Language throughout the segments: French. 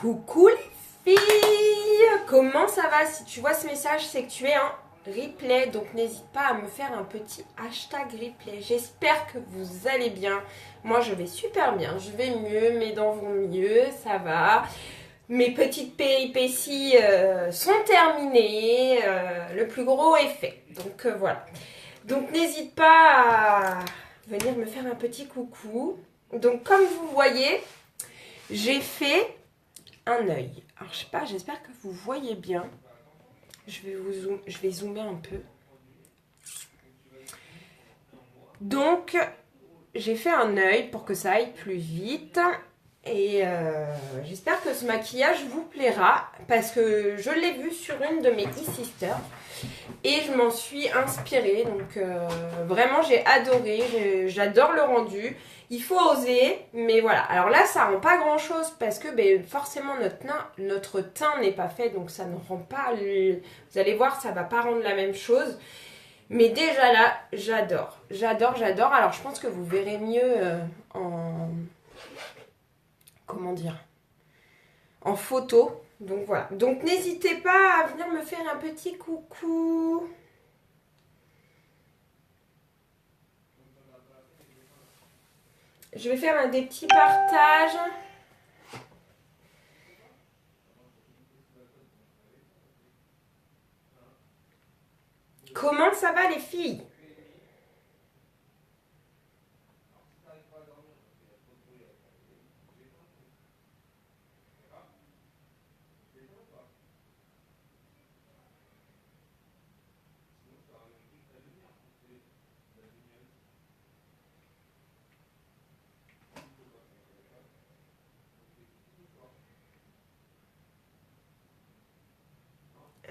Coucou les filles, comment ça va? Si tu vois ce message, c'est que tu es en replay, donc n'hésite pas à me faire un petit hashtag replay. J'espère que vous allez bien. Moi je vais super bien, je vais mieux, mes dents vont mieux, ça va. Mes petites péripéties sont terminées, le plus gros est fait. Donc voilà. Donc n'hésite pas à venir me faire un petit coucou. Donc comme vous voyez, j'ai fait un œil. Alors je sais pas, j'espère que vous voyez bien. Je vais zoomer un peu. Donc j'ai fait un œil pour que ça aille plus vite. Et j'espère que ce maquillage vous plaira parce que je l'ai vu sur une de mes e-sisters et je m'en suis inspirée. Donc vraiment j'ai adoré, j'adore le rendu. Il faut oser, mais voilà. Alors là ça rend pas grand chose parce que forcément notre teint n'est pas fait, donc ça ne rend pas, vous allez voir, ça va pas rendre la même chose. Mais déjà là j'adore, j'adore. Alors je pense que vous verrez mieux en... comment dire, en photo. Donc voilà. Donc n'hésitez pas à venir me faire un petit coucou. Je vais faire des petits partages. Comment ça va les filles?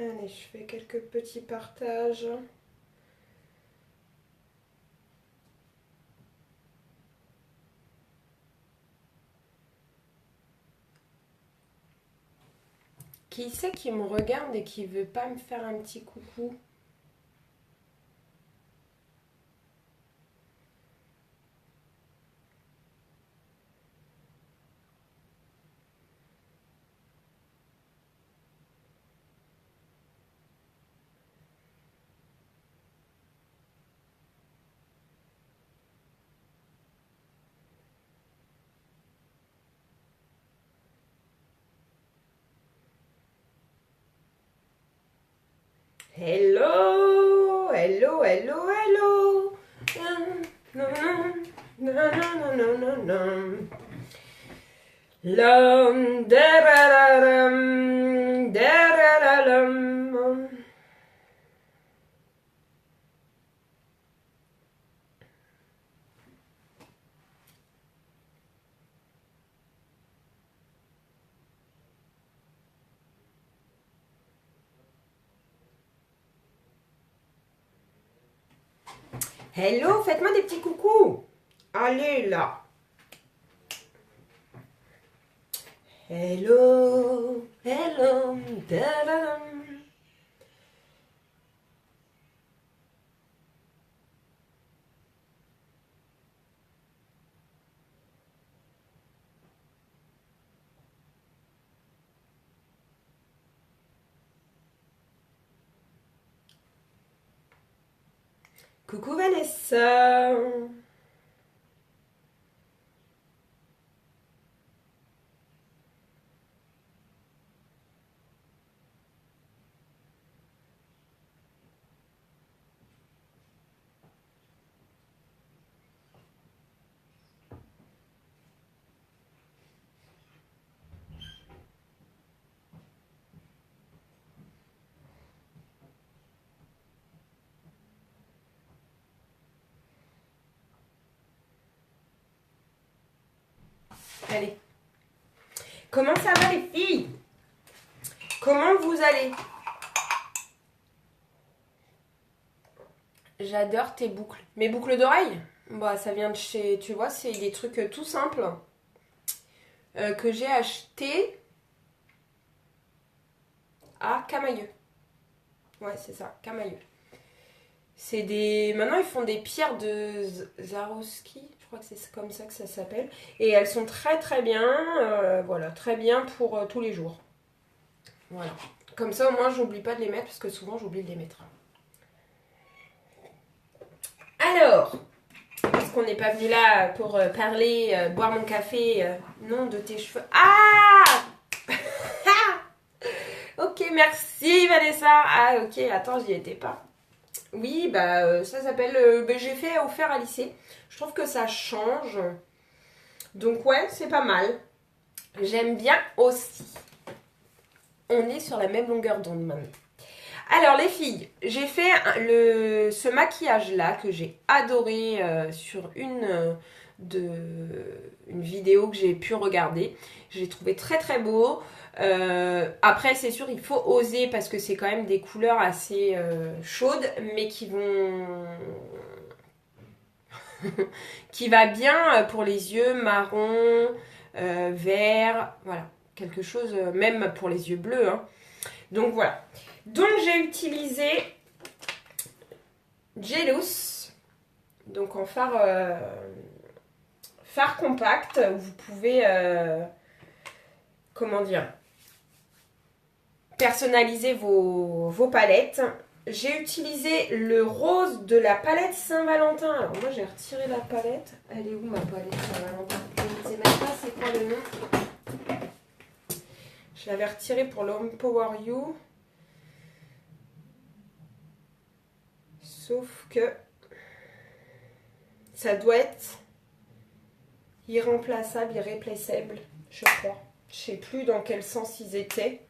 Allez, je fais quelques petits partages. Qui c'est qui me regarde et qui veut pas me faire un petit coucou? Hello, hello, hello, hello. Lum, darararam, darararam. Hello, faites-moi des petits coucous. Allez là. Hello, hello, da-da-dum. Coucou Vanessa. Allez. Comment ça va les filles? Comment vous allez? J'adore tes boucles. Mes boucles d'oreilles? Bah ça vient de chez, tu vois, c'est des trucs tout simples que j'ai acheté à Camailleux. Ouais, c'est ça, Camailleux. C'est des... Maintenant, ils font des pierres de Swarovski. Je crois que c'est comme ça que ça s'appelle. Et elles sont très très bien, voilà, très bien pour tous les jours. Voilà. Comme ça, au moins, j'oublie pas de les mettre, parce que souvent, j'oublie de les mettre. Alors, est-ce qu'on n'est pas venu là pour parler, boire mon café, non, de tes cheveux. Ah ok, merci Vanessa. Ah, ok, attends, j'y étais pas. Oui, bah, ça s'appelle, j'ai fait offert à lycée. Je trouve que ça change. Donc, ouais, c'est pas mal. J'aime bien aussi. On est sur la même longueur d'onde maintenant. Alors les filles, j'ai fait ce maquillage-là que j'ai adoré sur une vidéo que j'ai pu regarder. Je l'ai trouvé très très beau. Après c'est sûr il faut oser parce que c'est quand même des couleurs assez chaudes mais qui vont... qui va bien pour les yeux marron, vert, voilà. Quelque chose même pour les yeux bleus. Hein. Donc voilà. Donc j'ai utilisé Jealous, donc en fard compact. Vous pouvez, comment dire, personnaliser vos palettes. J'ai utilisé le rose de la palette Saint-Valentin. Alors moi j'ai retiré la palette. Elle est où ma palette Saint-Valentin? Je ne sais même pas c'est quoi le nom. Je l'avais retirée pour l'Empower You. Sauf que ça doit être irremplaçable, irréplaçable, je crois. Je sais plus dans quel sens ils étaient.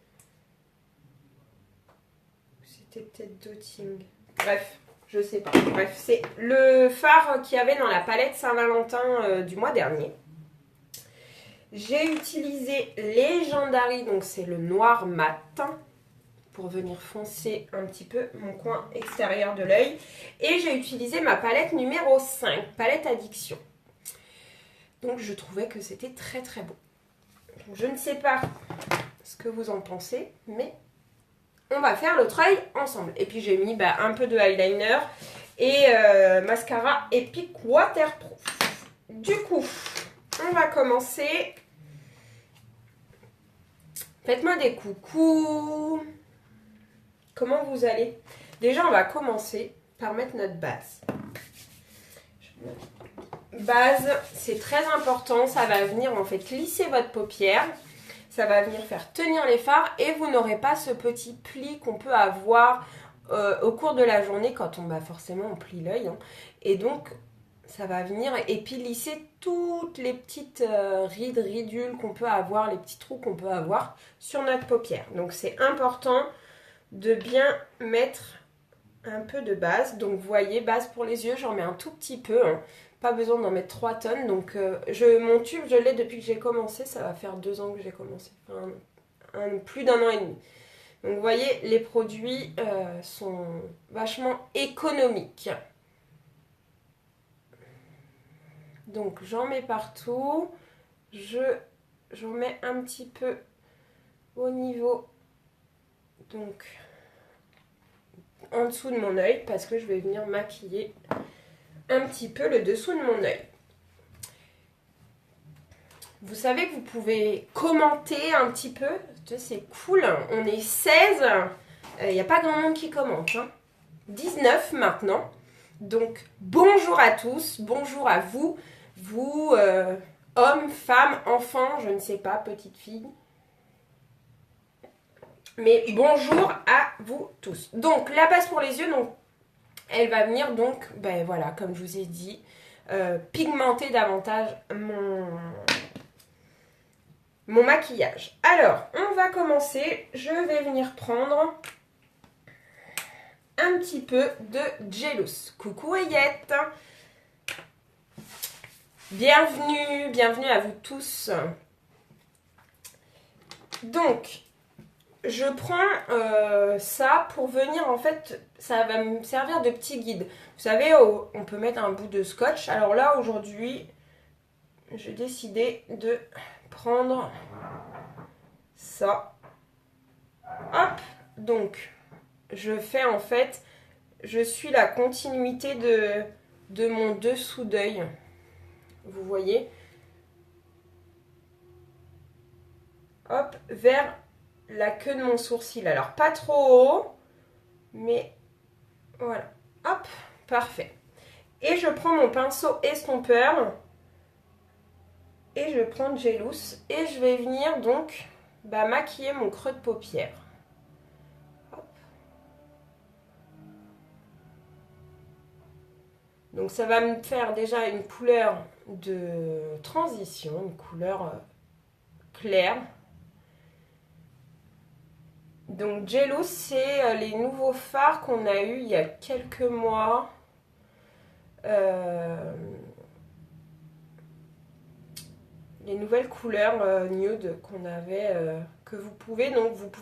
C'était peut-être Doting. Bref, je sais pas. Bref, c'est le fard qu'il y avait dans la palette Saint-Valentin du mois dernier. J'ai utilisé Legendary, donc c'est le noir matin, pour venir foncer un petit peu mon coin extérieur de l'œil. Et j'ai utilisé ma palette numéro 5, palette Addiction. Donc je trouvais que c'était très très beau. Donc, je ne sais pas ce que vous en pensez, mais on va faire l'autre œil ensemble. Et puis j'ai mis un peu de eyeliner et mascara Epic Waterproof. Du coup, on va commencer. Faites-moi des coucous. Comment vous allez? Déjà, on va commencer par mettre notre base. Base, c'est très important. Ça va venir en fait lisser votre paupière. Ça va venir faire tenir les fards et vous n'aurez pas ce petit pli qu'on peut avoir au cours de la journée quand forcément on plie l'œil. Hein. Et donc, ça va venir et puis lisser toutes les petites rides, ridules qu'on peut avoir, les petits trous qu'on peut avoir sur notre paupière. Donc, c'est important de bien mettre un peu de base. Donc, vous voyez, base pour les yeux, j'en mets un tout petit peu. Hein. Pas besoin d'en mettre 3 tonnes. Donc, mon tube, je l'ai depuis que j'ai commencé. Ça va faire 2 ans que j'ai commencé. Enfin, plus d'1 an et demi. Donc, vous voyez, les produits sont vachement économiques. Donc, j'en mets partout. J'en mets un petit peu au niveau, donc, en dessous de mon œil, parce que je vais venir maquiller un petit peu le dessous de mon œil. Vous savez que vous pouvez commenter un petit peu. C'est cool. On est 16. Il n'y a pas grand monde qui commente. Hein. 19 maintenant. Donc, bonjour à tous. Bonjour à vous. Vous, hommes, femmes, enfants, je ne sais pas, petites filles. Mais bonjour à vous tous. Donc, la base pour les yeux, donc, elle va venir donc, voilà, comme je vous ai dit, pigmenter davantage mon maquillage. Alors, on va commencer. Je vais venir prendre un petit peu de Jealous. Coucou Ayette. Bienvenue à vous tous. Donc, je prends ça pour venir, en fait, ça va me servir de petit guide. Vous savez, on peut mettre un bout de scotch. Alors là, aujourd'hui, j'ai décidé de prendre ça. Hop, donc, je fais en fait, je suis la continuité de mon dessous d'œil. vous voyez, hop, vers la queue de mon sourcil. Alors, pas trop haut, mais voilà. Hop, parfait. Et je prends mon pinceau estompeur et je prends Jelloos et je vais venir donc maquiller mon creux de paupière. Hop. Donc ça va me faire déjà une couleur de transition, une couleur claire. Donc Jelloos, c'est les nouveaux fards qu'on a eu il y a quelques mois. Les nouvelles couleurs nude qu'on avait, que vous pouvez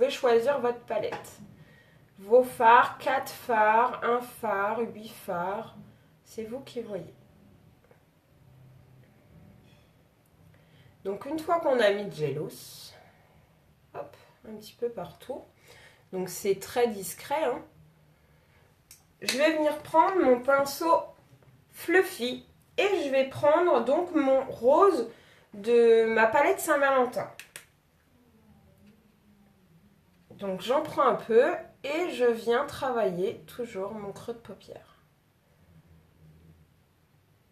choisir votre palette. Vos fards, 4 fards, 1 phare, 8 fards, c'est vous qui voyez. Donc une fois qu'on a mis Jelloos, hop, un petit peu partout, donc c'est très discret, hein. Je vais venir prendre mon pinceau Fluffy et je vais prendre donc mon rose de ma palette Saint-Valentin. Donc j'en prends un peu et je viens travailler toujours mon creux de paupière.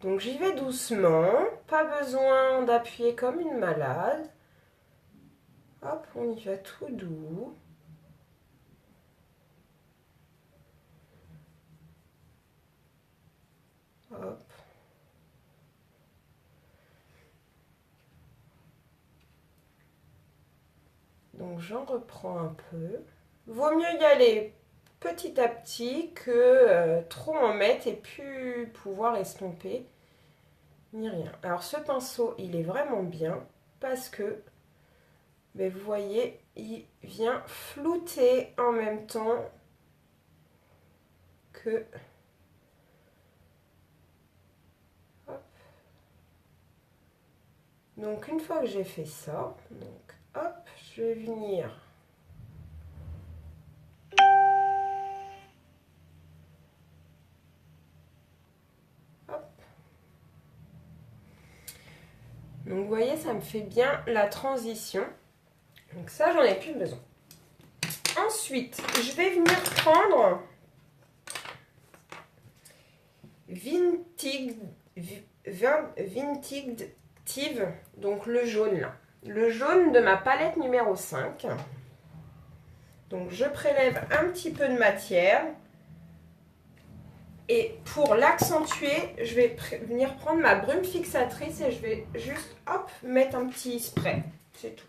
Donc j'y vais doucement, pas besoin d'appuyer comme une malade. Hop, on y va tout doux. Hop. Donc j'en reprends un peu. Vaut mieux y aller petit à petit que trop en mettre et plus pouvoir estomper ni rien. Alors ce pinceau, il est vraiment bien parce que, vous voyez, il vient flouter en même temps que... Hop. Donc une fois que j'ai fait ça, donc hop, je vais venir hop. Donc vous voyez, ça me fait bien la transition. Donc ça, j'en ai plus besoin. Ensuite, je vais venir prendre Vinted, donc le jaune là. Le jaune de ma palette numéro 5. Donc je prélève un petit peu de matière. Et pour l'accentuer, je vais venir prendre ma brume fixatrice et je vais juste, hop, mettre un petit spray. C'est tout.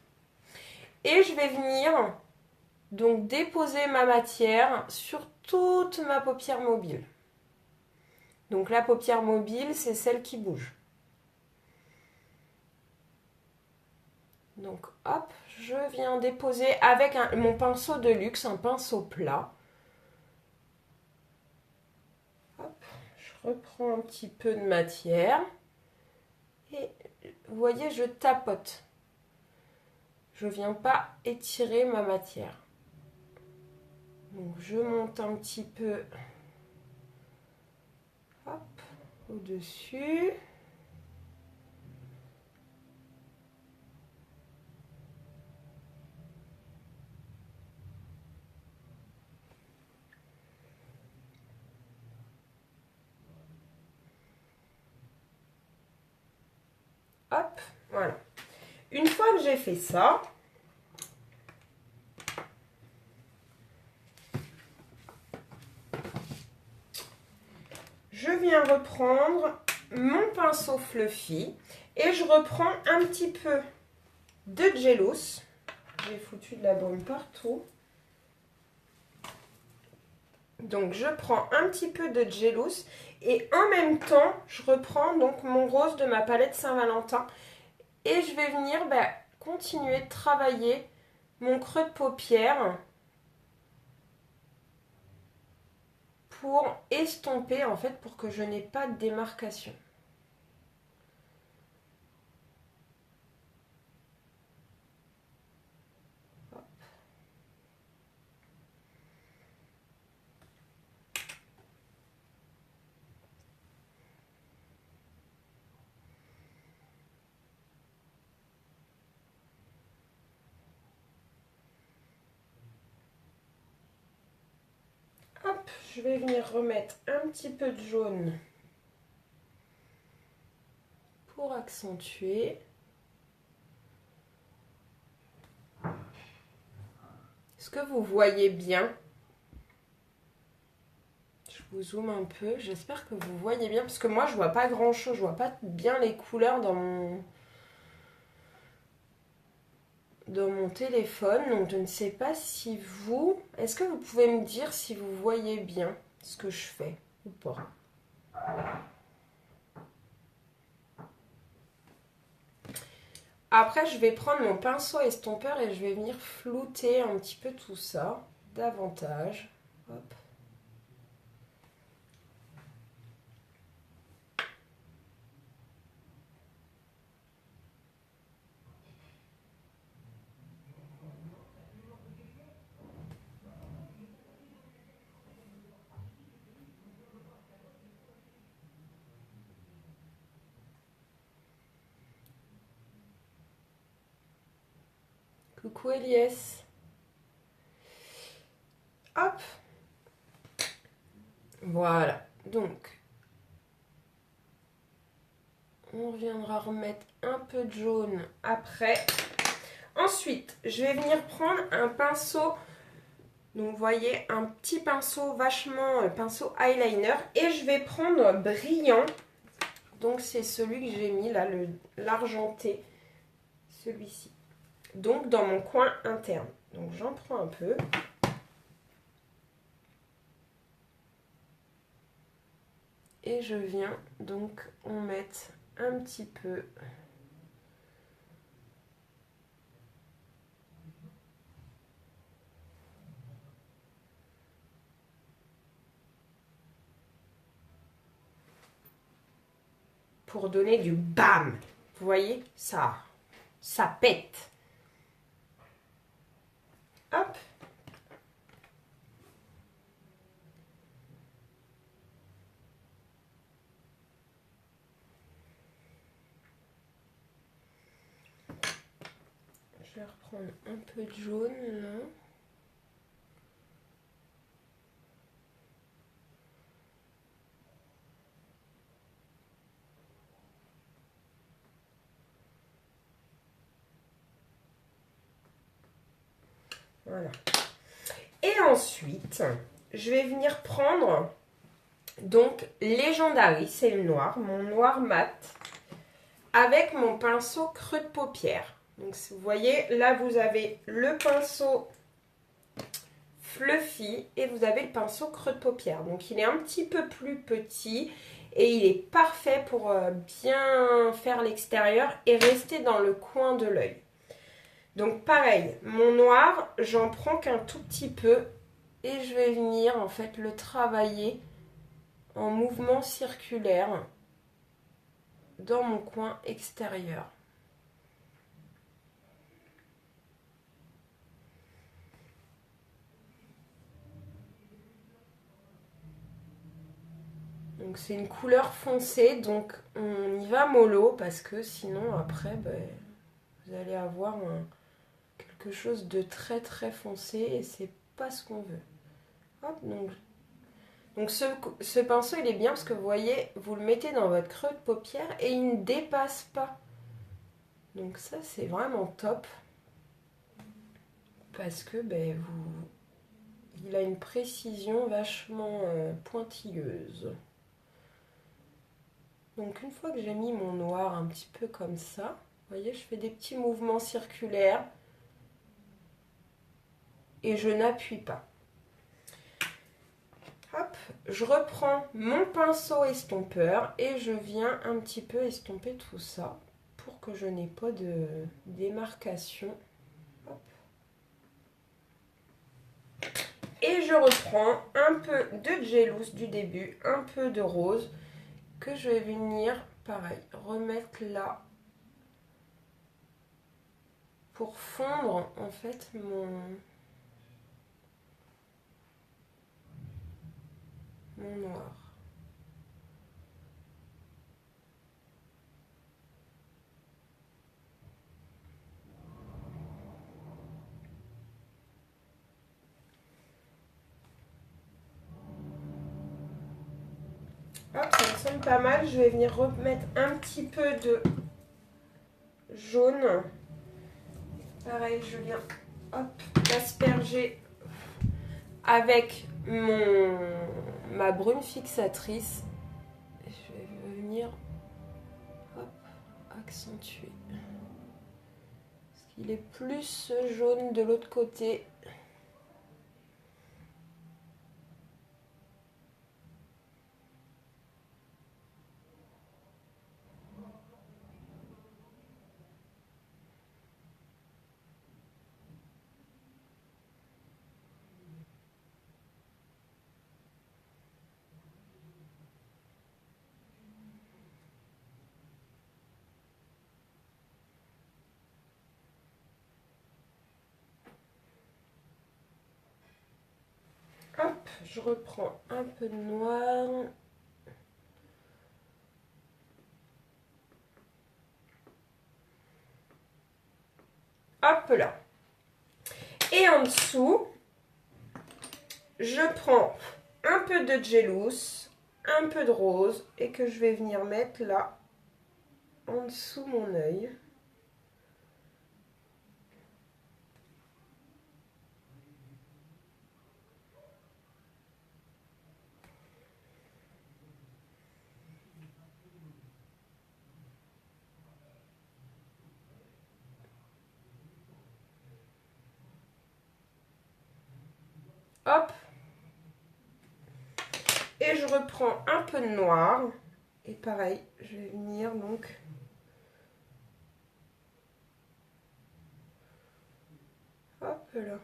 Et je vais venir donc déposer ma matière sur toute ma paupière mobile. Donc la paupière mobile, c'est celle qui bouge. Donc hop, je viens déposer avec mon pinceau de luxe, un pinceau plat. Hop, je reprends un petit peu de matière. Et vous voyez, je tapote. Je ne viens pas étirer ma matière. Donc je monte un petit peu au-dessus. Hop, voilà. Une fois que j'ai fait ça, je viens reprendre mon pinceau Fluffy et je reprends un petit peu de Jelloos. J'ai foutu de la brume partout. Donc je prends un petit peu de Jelloos et en même temps, je reprends donc mon rose de ma palette Saint-Valentin et je vais venir continuer de travailler mon creux de paupière pour estomper en fait, pour que je n'ai pas de démarcation. je vais venir remettre un petit peu de jaune pour accentuer. Est-ce que vous voyez bien? Je vous zoome un peu. J'espère que vous voyez bien. Parce que moi, je vois pas grand-chose. Je vois pas bien les couleurs dans mon téléphone. Donc, je ne sais pas si vous... Est-ce que vous pouvez me dire si vous voyez bien ce que je fais ou pas? Après, je vais prendre mon pinceau estompeur et je vais venir flouter un petit peu tout ça davantage. Hop. Coucou Eliès. Hop. Voilà. Donc, on reviendra remettre un peu de jaune après. Ensuite, je vais venir prendre un pinceau. Donc, vous voyez, un petit pinceau vachement pinceau eyeliner. Et je vais prendre brillant. Donc, c'est celui que j'ai mis là, l'argenté. Celui-ci. Donc, dans mon coin interne. Donc, j'en prends un peu. Et je viens donc en mettre un petit peu. Pour donner du bam. Vous voyez, ça pète. Hop. Je vais reprendre un peu de jaune là. Voilà. Et ensuite, je vais venir prendre donc Legendary, c'est le noir, mon noir mat, avec mon pinceau creux de paupière. Donc vous voyez, là vous avez le pinceau fluffy et vous avez le pinceau creux de paupière. Donc il est un petit peu plus petit et il est parfait pour bien faire l'extérieur et rester dans le coin de l'œil. Donc pareil, mon noir, j'en prends qu'un tout petit peu et je vais venir en fait le travailler en mouvement circulaire dans mon coin extérieur. Donc c'est une couleur foncée, donc on y va mollo parce que sinon après vous allez avoir quelque chose de très très foncé et c'est pas ce qu'on veut. Hop, donc ce pinceau il est bien parce que vous voyez, vous le mettez dans votre creux de paupière et il ne dépasse pas. Donc ça c'est vraiment top parce que il a une précision vachement pointilleuse. Donc une fois que j'ai mis mon noir un petit peu comme ça, vous voyez, je fais des petits mouvements circulaires et je n'appuie pas. Hop, je reprends mon pinceau estompeur et je viens un petit peu estomper tout ça pour que je n'ai pas de démarcation. Hop. Et je reprends un peu de gel du début, un peu de rose que je vais venir, pareil, remettre là pour fondre en fait mon noir. Hop, ça me semble pas mal. Je vais venir remettre un petit peu de jaune. Pareil, je viens l'asperger avec ma brume fixatrice. Et je vais venir accentuer. Parce qu'il est plus jaune de l'autre côté. Hop, je reprends un peu de noir. Hop là. Et en dessous, je prends un peu de gélous, un peu de rose et que je vais venir mettre là, en dessous mon œil. Hop. Et je reprends un peu de noir. Et pareil, je vais venir donc... Hop là.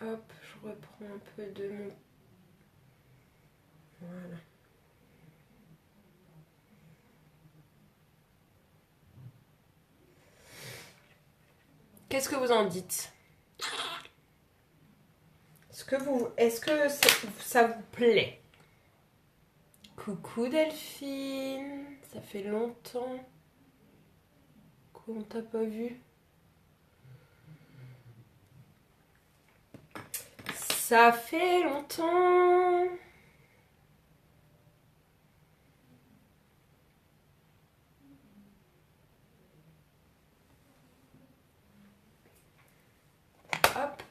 Hop, je reprends un peu de mon... Voilà. Qu'est-ce que vous en dites? Est-ce que ça vous plaît? Coucou Delphine, ça fait longtemps qu'on t'a pas vu. Ça fait longtemps. Hop.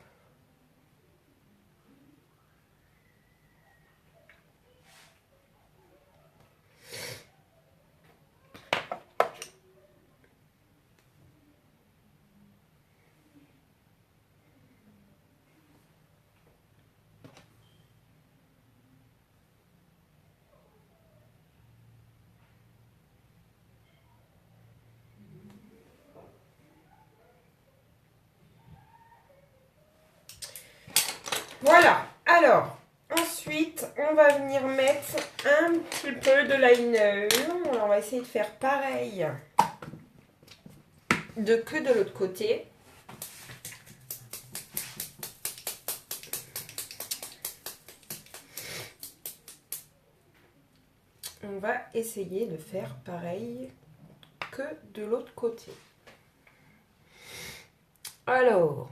Voilà. Alors, ensuite, on va venir mettre un petit peu de liner. Alors, on va essayer de faire pareil que de l'autre côté. On va essayer de faire pareil que de l'autre côté. Alors...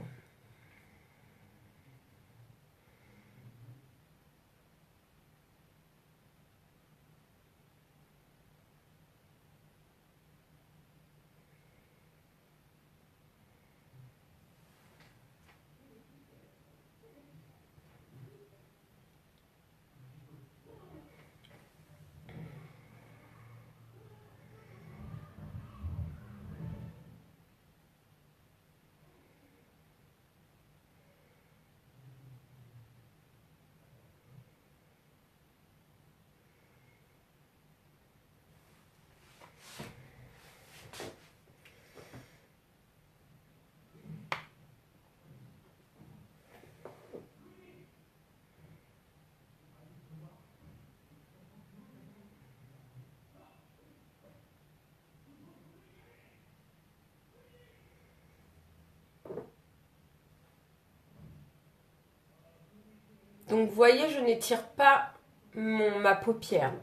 Donc vous voyez, je n'étire pas ma paupière.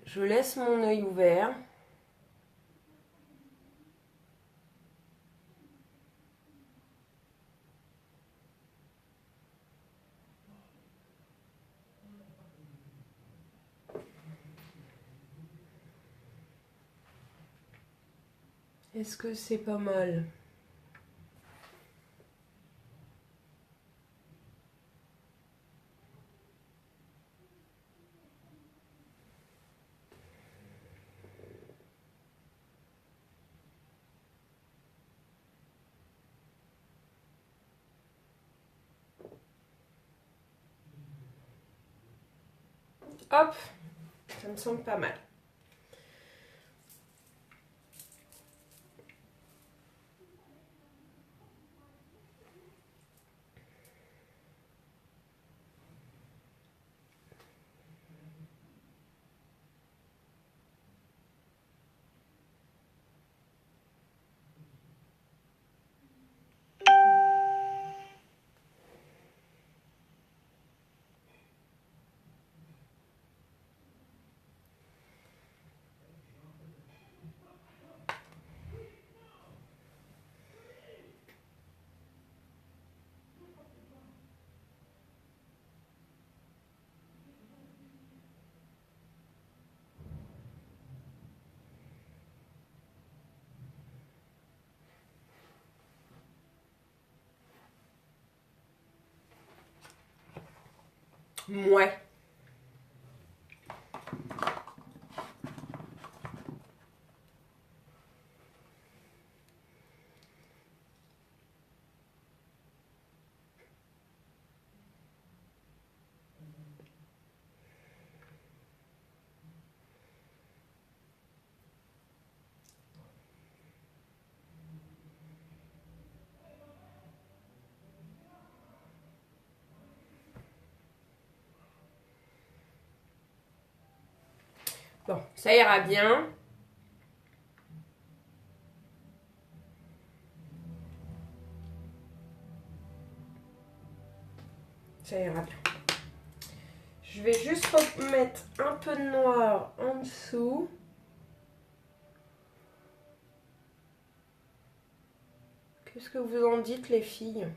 Je laisse mon œil ouvert. Est-ce que c'est pas mal? Hop, ça me semble pas mal. Mouais. Bon, ça ira bien. Ça ira bien. Je vais juste remettre un peu de noir en dessous. Qu'est-ce que vous en dites, les filles?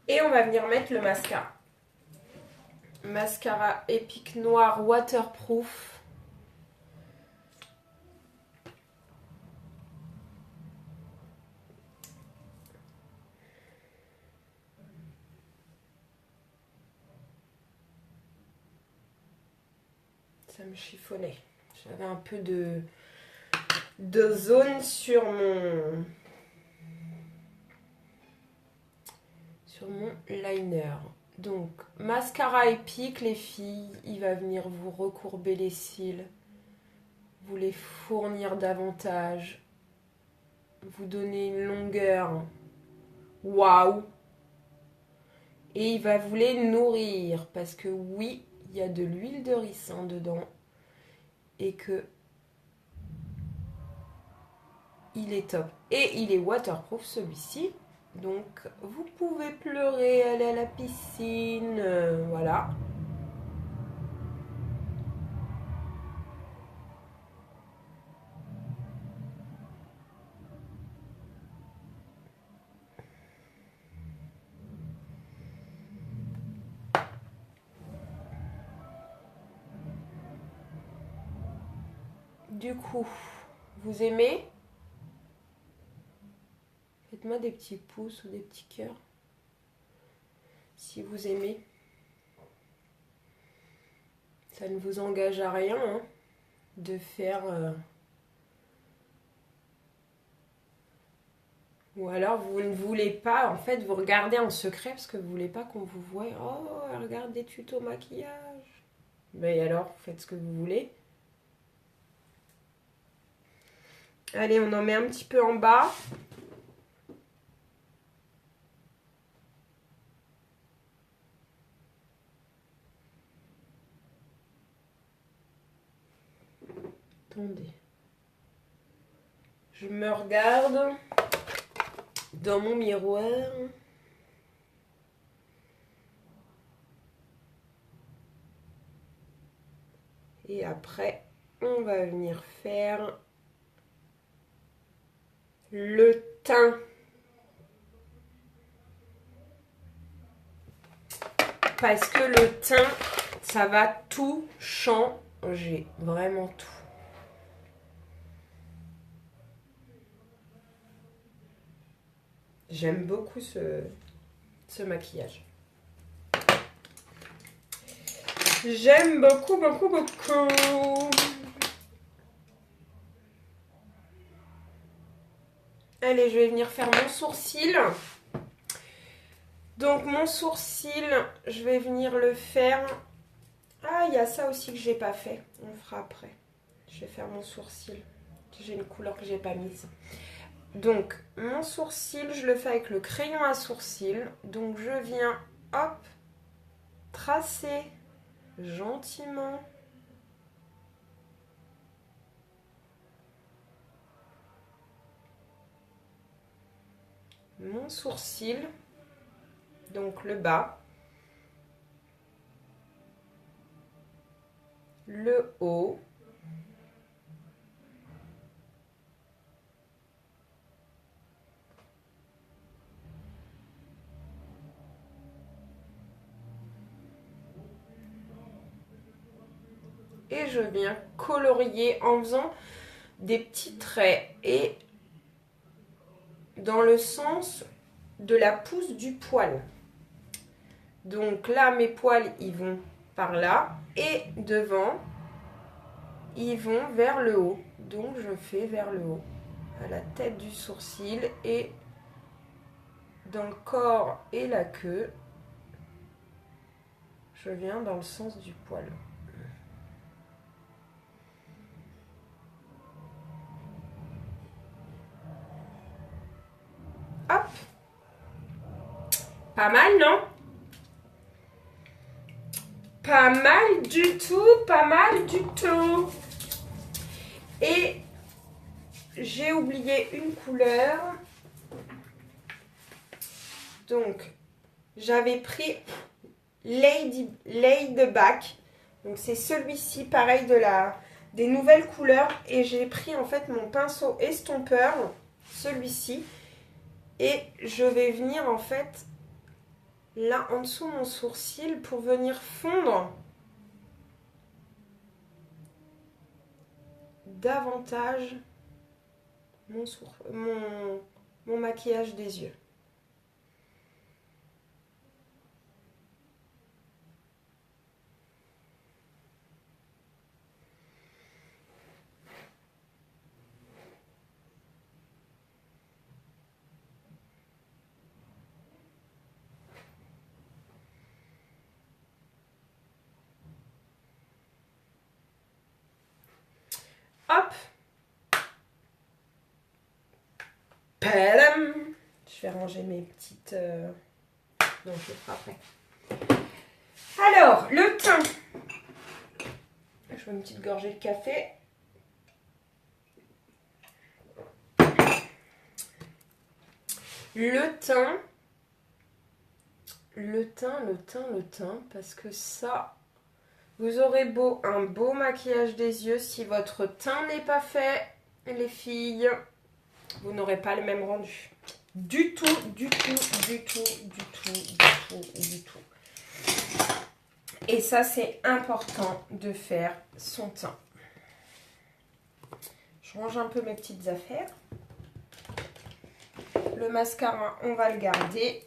Et on va venir mettre le mascara. Mascara Epic Noir Waterproof. Ça me chiffonnait. J'avais un peu de zone sur mon liner. Donc, mascara Epic, les filles, il va venir vous recourber les cils, vous les fournir davantage, vous donner une longueur. Waouh! Et il va vous les nourrir, parce que oui, il y a de l'huile de ricin dedans, et que il est top. Et il est waterproof, celui-ci. Donc, vous pouvez pleurer, aller à la piscine, voilà. Du coup, vous aimez? Faites-moi des petits pouces ou des petits cœurs si vous aimez. Ça ne vous engage à rien hein, de faire... Ou alors vous ne voulez pas, en fait, vous regardez en secret parce que vous ne voulez pas qu'on vous voie. Oh, elle regarde des tutos maquillage. Mais alors, vous faites ce que vous voulez. Allez, on en met un petit peu en bas. Attendez. Je me regarde dans mon miroir. Et après, on va venir faire le teint. Parce que le teint, ça va tout changer. Vraiment tout. J'aime beaucoup ce maquillage. J'aime beaucoup, beaucoup, beaucoup. Allez, je vais venir faire mon sourcil. Donc, mon sourcil, je vais venir le faire. Ah, il y a ça aussi que j'ai pas fait. On le fera après. Je vais faire mon sourcil. J'ai une couleur que j'ai pas mise. Donc, mon sourcil, je le fais avec le crayon à sourcil. Donc, je viens, hop, tracer gentiment. Mon sourcil. Donc, le bas. Le haut. Et je viens colorier en faisant des petits traits et dans le sens de la pousse du poil. Donc là, mes poils, ils vont par là et devant, ils vont vers le haut. Donc je fais vers le haut, à la tête du sourcil et dans le corps et la queue, je viens dans le sens du poil. Hop. Pas mal, non? Pas mal du tout, pas mal du tout. Et j'ai oublié une couleur. Donc, j'avais pris Ladyback. Donc, c'est celui-ci, pareil, des nouvelles couleurs. Et j'ai pris, en fait, mon pinceau estompeur, celui-ci. Et je vais venir, en fait, là, en dessous de mon sourcil, pour venir fondre davantage mon maquillage des yeux. Hop. Padam. Je vais ranger mes petites... Non, je le ferai après. Alors, le teint. Je fais une petite gorgée de café. Le teint. Le teint. Parce que ça... Vous aurez un beau maquillage des yeux. Si votre teint n'est pas fait, les filles, vous n'aurez pas le même rendu. Du tout. Et ça, c'est important de faire son teint. Je range un peu mes petites affaires. Le mascara, on va le garder.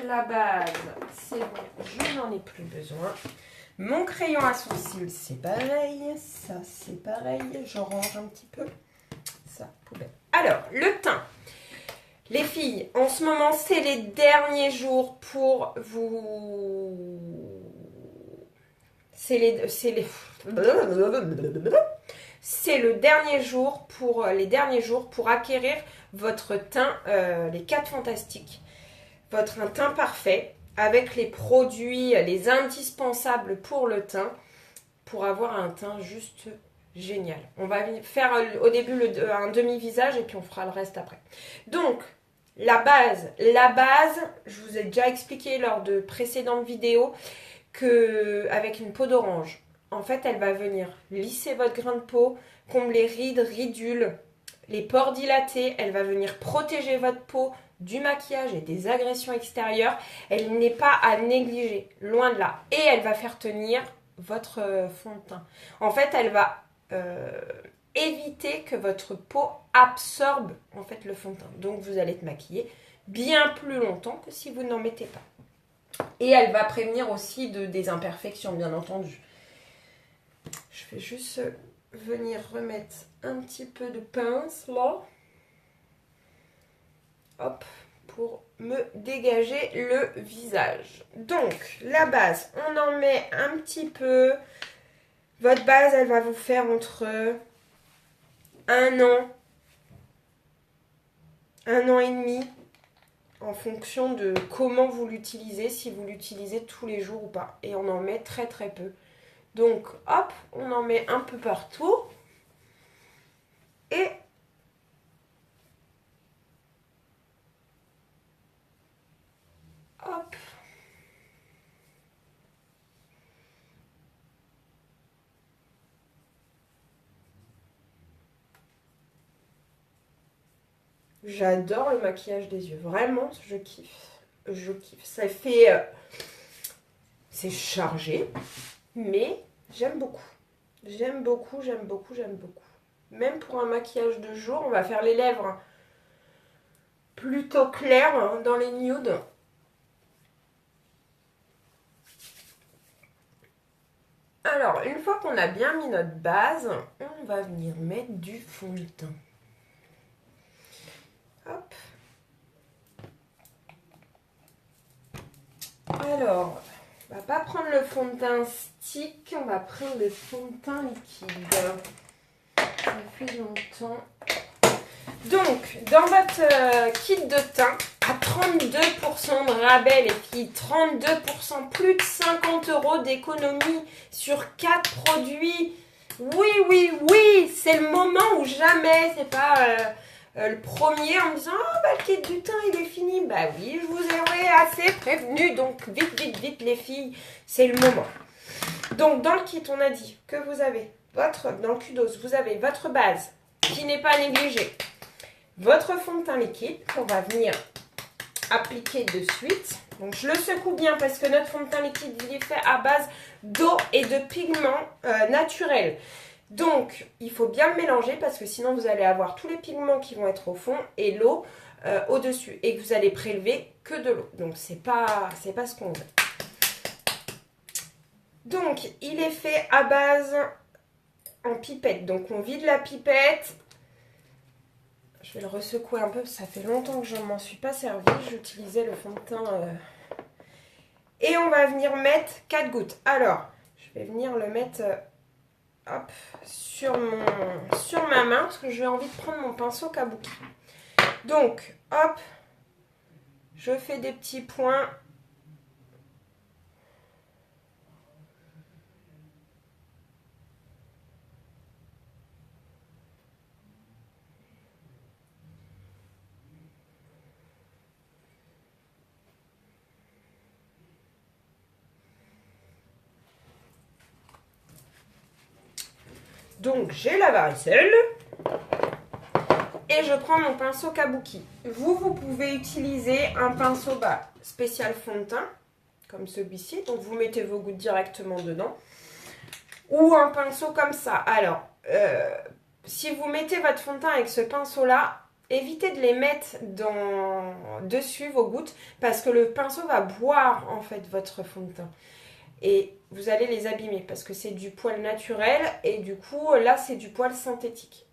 La base, c'est bon, je n'en ai plus besoin. Mon crayon à sourcils, c'est pareil. Ça, c'est pareil. Je range un petit peu. Ça, poubelle. Alors, le teint. Les filles, en ce moment, c'est les derniers jours pour vous... C'est le dernier jour pour les derniers jours pour acquérir votre teint, les 4 fantastiques. Votre teint parfait avec les produits, les indispensables pour le teint. pour avoir un teint juste génial. On va faire au début un demi-visage et puis on fera le reste après. Donc, la base, je vous ai déjà expliqué lors de précédentes vidéos qu'avec une peau d'orange, en fait, elle va venir lisser votre grain de peau, combler rides, ridules, les pores dilatés, elle va venir protéger votre peau du maquillage et des agressions extérieures. Elle n'est pas à négliger, loin de là. Et elle va faire tenir votre fond de teint. En fait, elle va éviter que votre peau absorbe en fait le fond de teint. Donc vous allez être maquillé bien plus longtemps que si vous n'en mettez pas. Et elle va prévenir aussi des imperfections, bien entendu. Je vais juste venir remettre un petit peu de pince là. Hop, pour me dégager le visage. Donc, la base, on en met un petit peu. Votre base, elle va vous faire entre 1 an, 1 an et demi, en fonction de comment vous l'utilisez, si vous l'utilisez tous les jours ou pas. Et on en met très très peu. Donc, hop, on en met un peu partout. Et hop. J'adore le maquillage des yeux. Vraiment, je kiffe. Je kiffe. Ça fait... c'est chargé, mais j'aime beaucoup. J'aime beaucoup, j'aime beaucoup, j'aime beaucoup. Même pour un maquillage de jour, on va faire les lèvres plutôt claires hein, dans les nudes. Alors, une fois qu'on a bien mis notre base, on va venir mettre du fond de teint. Hop. Alors, on va pas prendre le fond de teint stick, on va prendre le fond de teint liquide. Ça fait longtemps. Donc, dans votre kit de teint, à 32% de rabais, les filles, 32%, plus de 50 € d'économie sur 4 produits. Oui, oui, oui, c'est le moment ou jamais. C'est pas le premier en me disant « Oh, bah, le kit du teint, il est fini. » Bah oui, je vous ai assez prévenu. Donc, vite, vite, vite, les filles, c'est le moment. Donc, dans le kit, on a dit que vous avez dans le Kudos, vous avez votre base qui n'est pas négligée. Votre fond de teint liquide qu'on va venir appliquer de suite. Donc je le secoue bien parce que notre fond de teint liquide il est fait à base d'eau et de pigments naturels. Donc il faut bien le mélanger parce que sinon vous allez avoir tous les pigments qui vont être au fond et l'eau au-dessus. Et que vous allez prélever que de l'eau. Donc c'est pas ce qu'on veut. Donc il est fait à base en pipette. Donc on vide la pipette. Je vais le ressecouer un peu, ça fait longtemps que je ne m'en suis pas servi. J'utilisais le fond de teint. Et on va venir mettre 4 gouttes. Alors, je vais venir le mettre hop, sur ma main parce que j'ai envie de prendre mon pinceau kabuki. Donc, hop, je fais des petits points. Donc, j'ai la varicelle. Et je prends mon pinceau kabuki. Vous pouvez utiliser un pinceau spécial fond de teint, comme celui-ci. Donc, vous mettez vos gouttes directement dedans. Ou un pinceau comme ça. Alors, si vous mettez votre fond de teint avec ce pinceau-là, évitez de les mettre dessus vos gouttes parce que le pinceau va boire en fait votre fond de teint. Et vous allez les abîmer parce que c'est du poil naturel et du coup là c'est du poil synthétique.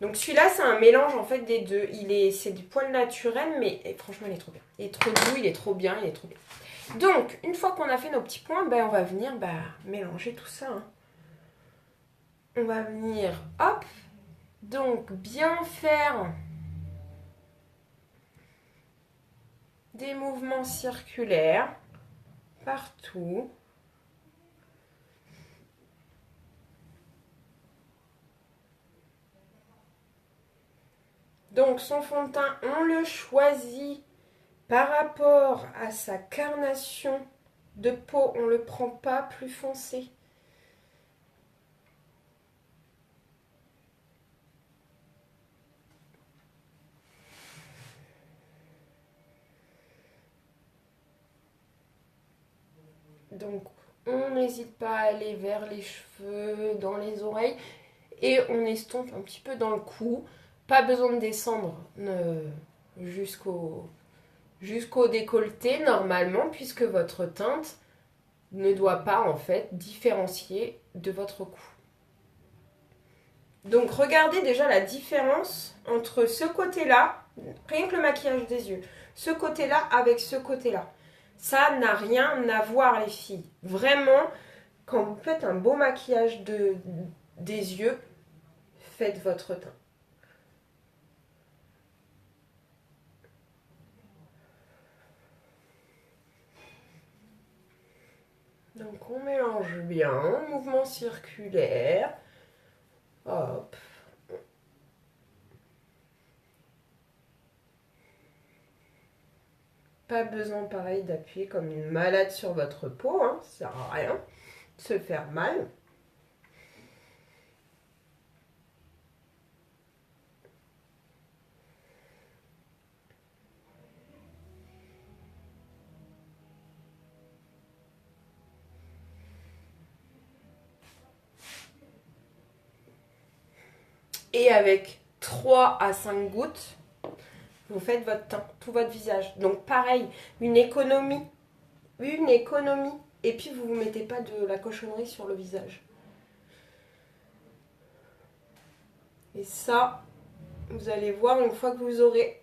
Donc celui-là c'est un mélange en fait des deux. C'est du poil naturel mais franchement il est trop bien. Il est trop doux, il est trop bien, il est trop bien. Donc une fois qu'on a fait nos petits points, on va venir mélanger tout ça. Hein. On va venir, hop, donc bien faire des mouvements circulaires partout. Donc son fond de teint, on le choisit par rapport à sa carnation de peau. On ne le prend pas plus foncé. Donc on n'hésite pas à aller vers les cheveux, dans les oreilles. Et on estompe un petit peu dans le cou. Pas besoin de descendre jusqu'au décolleté normalement, puisque votre teinte ne doit pas en fait différencier de votre cou. Donc regardez déjà la différence entre ce côté-là, rien que le maquillage des yeux, ce côté-là avec ce côté-là. Ça n'a rien à voir les filles. Vraiment, quand vous faites un beau maquillage des yeux, faites votre teint. Donc on mélange bien, mouvement circulaire. Hop. Pas besoin pareil d'appuyer comme une malade sur votre peau, hein, ça sert à rien de se faire mal. Et avec 3 à 5 gouttes, vous faites votre teint, tout votre visage. Donc pareil, une économie. Et puis vous ne mettez pas de la cochonnerie sur le visage. Et ça, vous allez voir une fois que vous aurez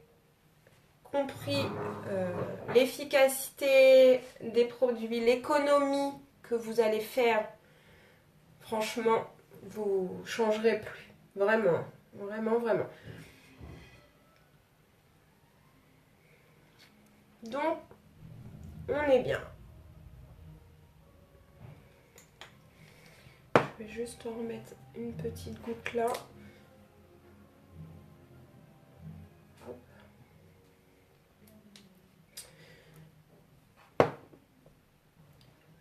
compris l'efficacité des produits, l'économie que vous allez faire, franchement, vous ne changerez plus. Vraiment, vraiment, vraiment. Donc, on est bien. Je vais juste en remettre une petite goutte là. Hop.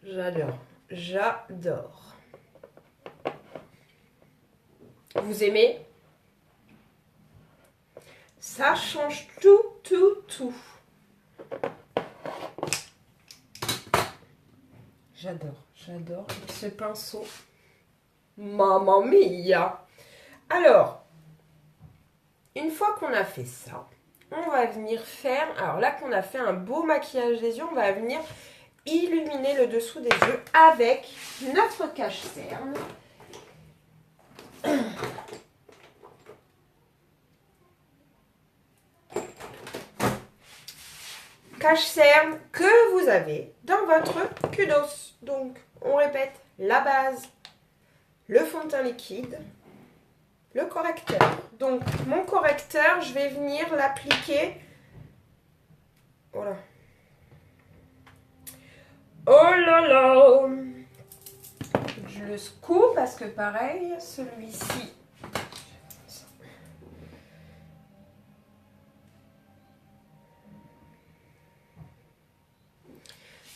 J'adore, j'adore. Vous aimez? Ça change tout, tout, tout. J'adore, j'adore ce pinceau. Mamma mia! Alors, une fois qu'on a fait ça, on va venir faire... Alors là qu'on a fait un beau maquillage des yeux, on va venir illuminer le dessous des yeux avec notre cache-cerne. Cache-cerne que vous avez dans votre kudos. Donc, on répète, la base, le fond de teint liquide, le correcteur. Donc, mon correcteur, je vais venir l'appliquer. Voilà. Oh là là! Je le secoue parce que pareil, celui-ci.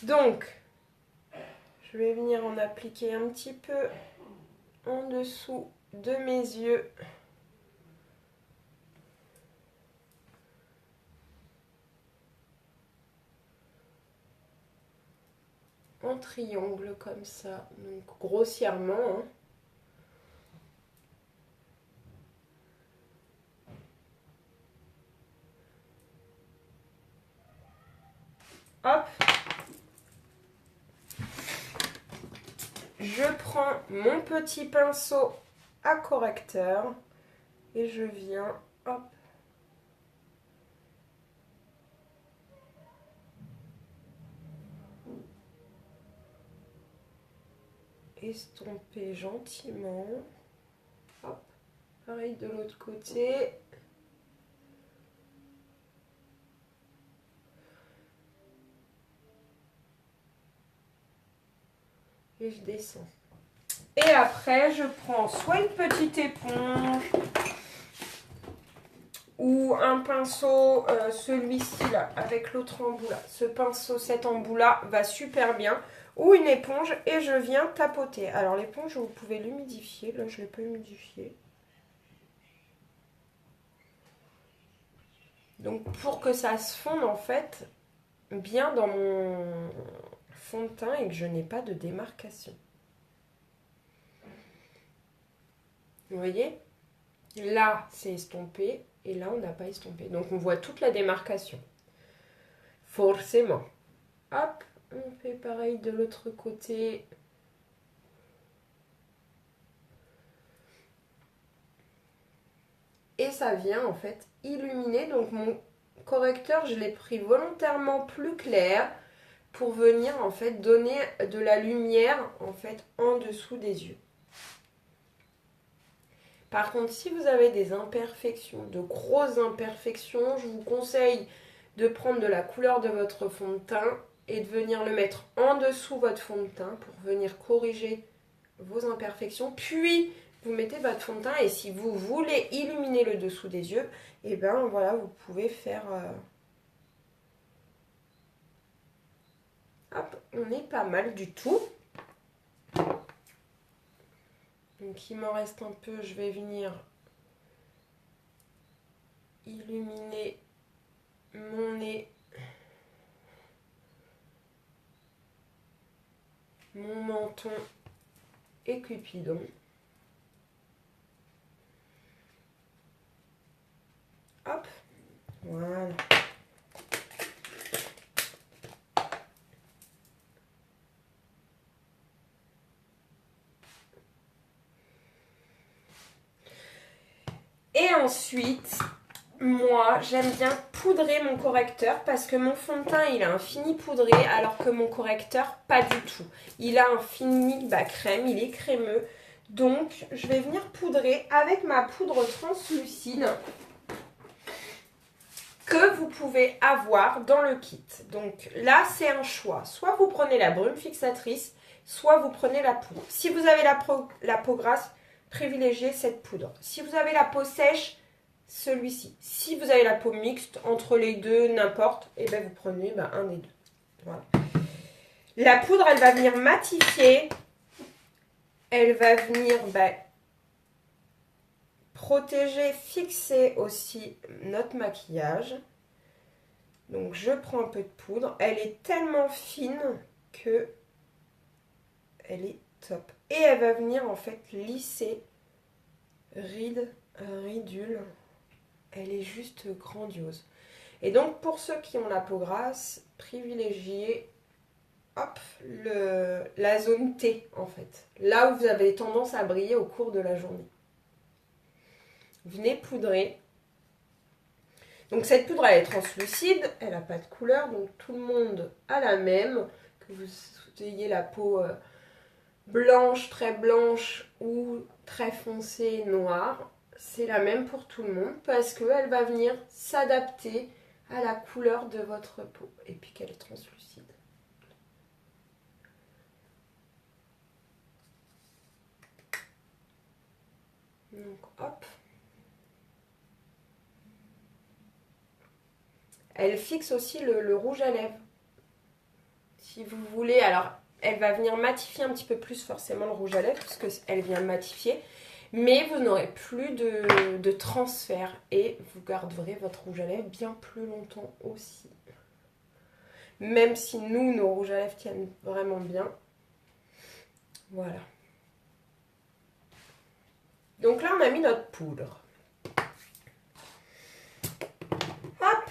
Donc, je vais venir en appliquer un petit peu en dessous de mes yeux. En triangle comme ça, donc grossièrement. Hop. Je prends mon petit pinceau à correcteur et je viens, hop, estomper gentiment. Hop, pareil de l'autre côté. Et je descends. Et après, je prends soit une petite éponge ou un pinceau, celui-ci là, avec l'autre embout là, ce pinceau, cet embout là va super bien, ou une éponge et je viens tapoter. Alors l'éponge, vous pouvez l'humidifier, là je ne l'ai pas humidifié. Donc pour que ça se fonde en fait bien dans mon fond de teint et que je n'ai pas de démarcation. Vous voyez? Là c'est estompé et là on n'a pas estompé. Donc on voit toute la démarcation. Forcément. Hop, on fait pareil de l'autre côté. Et ça vient en fait illuminer. Donc mon correcteur, je l'ai pris volontairement plus clair pour venir en fait donner de la lumière en fait en dessous des yeux. Par contre, si vous avez des imperfections, de grosses imperfections, je vous conseille de prendre de la couleur de votre fond de teint et de venir le mettre en dessous votre fond de teint pour venir corriger vos imperfections. Puis, vous mettez votre fond de teint et si vous voulez illuminer le dessous des yeux, et bien voilà, vous pouvez faire... Hop, on est pas mal du tout. Donc il m'en reste un peu, je vais venir illuminer mon nez, mon menton et Cupidon. Hop, voilà. Et ensuite, moi, j'aime bien poudrer mon correcteur parce que mon fond de teint, il a un fini poudré alors que mon correcteur, pas du tout. Il a un fini crème, il est crémeux. Donc, je vais venir poudrer avec ma poudre translucide que vous pouvez avoir dans le kit. Donc là, c'est un choix. Soit vous prenez la brume fixatrice, soit vous prenez la poudre. Si vous avez la peau grasse, privilégiez cette poudre. Si vous avez la peau sèche, celui-ci. Si vous avez la peau mixte, entre les deux, n'importe, et bien vous prenez un des deux. Voilà. La poudre, elle va venir matifier. Elle va venir protéger, fixer aussi notre maquillage. Donc je prends un peu de poudre. Elle est tellement fine que elle est top. Et elle va venir en fait lisser ridule. Elle est juste grandiose. Et donc pour ceux qui ont la peau grasse, privilégiez la zone T en fait. Là où vous avez tendance à briller au cours de la journée. Venez poudrer. Donc cette poudre elle est translucide, elle n'a pas de couleur, donc tout le monde a la même. Que vous ayez la peau blanche, très blanche ou très foncée, noire, c'est la même pour tout le monde parce qu'elle va venir s'adapter à la couleur de votre peau et puis qu'elle est translucide. Donc hop. Elle fixe aussi le rouge à lèvres. Si vous voulez, alors elle va venir matifier un petit peu plus forcément le rouge à lèvres puisqu'elle vient matifier. Mais vous n'aurez plus de transfert et vous garderez votre rouge à lèvres bien plus longtemps aussi. Même si nous, nos rouges à lèvres tiennent vraiment bien. Voilà. Donc là, on a mis notre poudre. Hop,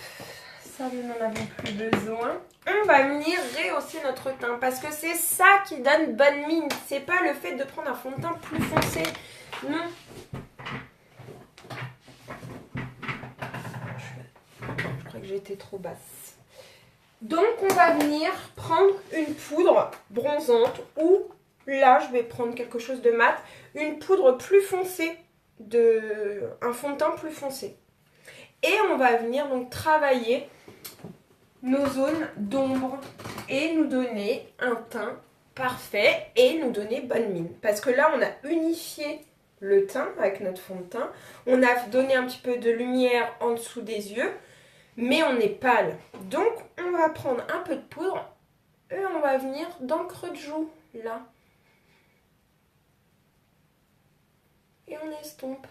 ça, nous n'en avons plus besoin. On va venir rehausser notre teint parce que c'est ça qui donne bonne mine. C'est pas le fait de prendre un fond de teint plus foncé. Non. Je crois que j'ai été trop basse. Donc, on va venir prendre une poudre bronzante ou là, je vais prendre quelque chose de mat. Une poudre plus foncée, un fond de teint plus foncé. Et on va venir donc travailler nos zones d'ombre et nous donner un teint parfait et nous donner bonne mine. Parce que là, on a unifié le teint avec notre fond de teint. On a donné un petit peu de lumière en dessous des yeux, mais on est pâle. Donc, on va prendre un peu de poudre et on va venir dans le creux de joue, là. Et on estompe.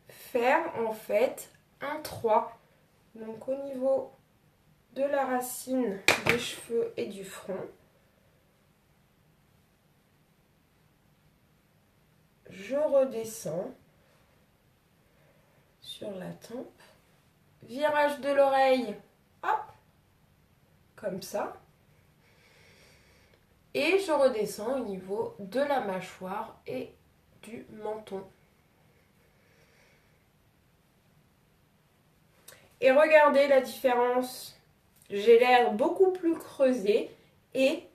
Faire en fait un 3. Donc au niveau de la racine des cheveux et du front, je redescends sur la tempe, virage de l'oreille, hop, comme ça, et je redescends au niveau de la mâchoire et du menton. Et regardez la différence, j'ai l'air beaucoup plus creusé et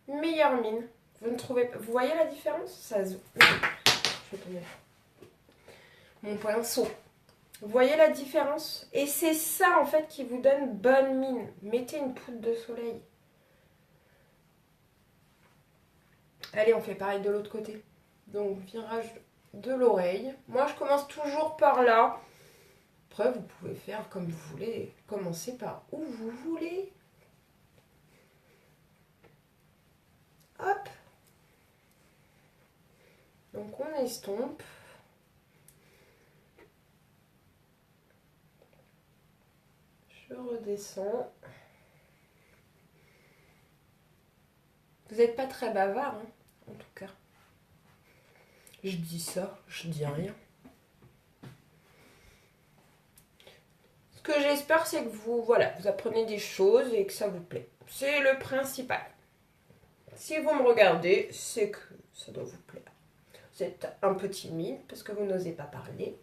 meilleure mine. Vous ne trouvez pas, vous voyez la différence? Ça se... Je vais tomber. Mon pinceau. Vous voyez la différence? Et c'est ça en fait qui vous donne bonne mine. Mettez une poudre de soleil. Allez, on fait pareil de l'autre côté. Donc virage de l'oreille. Moi je commence toujours par là. Après vous pouvez faire comme vous voulez. Commencez par où vous voulez. Hop. Donc on estompe. Je redescends. Vous n'êtes pas très bavard, hein, en tout cas. Je dis ça, je dis rien. Ce que j'espère, c'est que vous, voilà, vous apprenez des choses et que ça vous plaît. C'est le principal. Si vous me regardez, c'est que ça doit vous plaire. Vous êtes un peu timide parce que vous n'osez pas parler.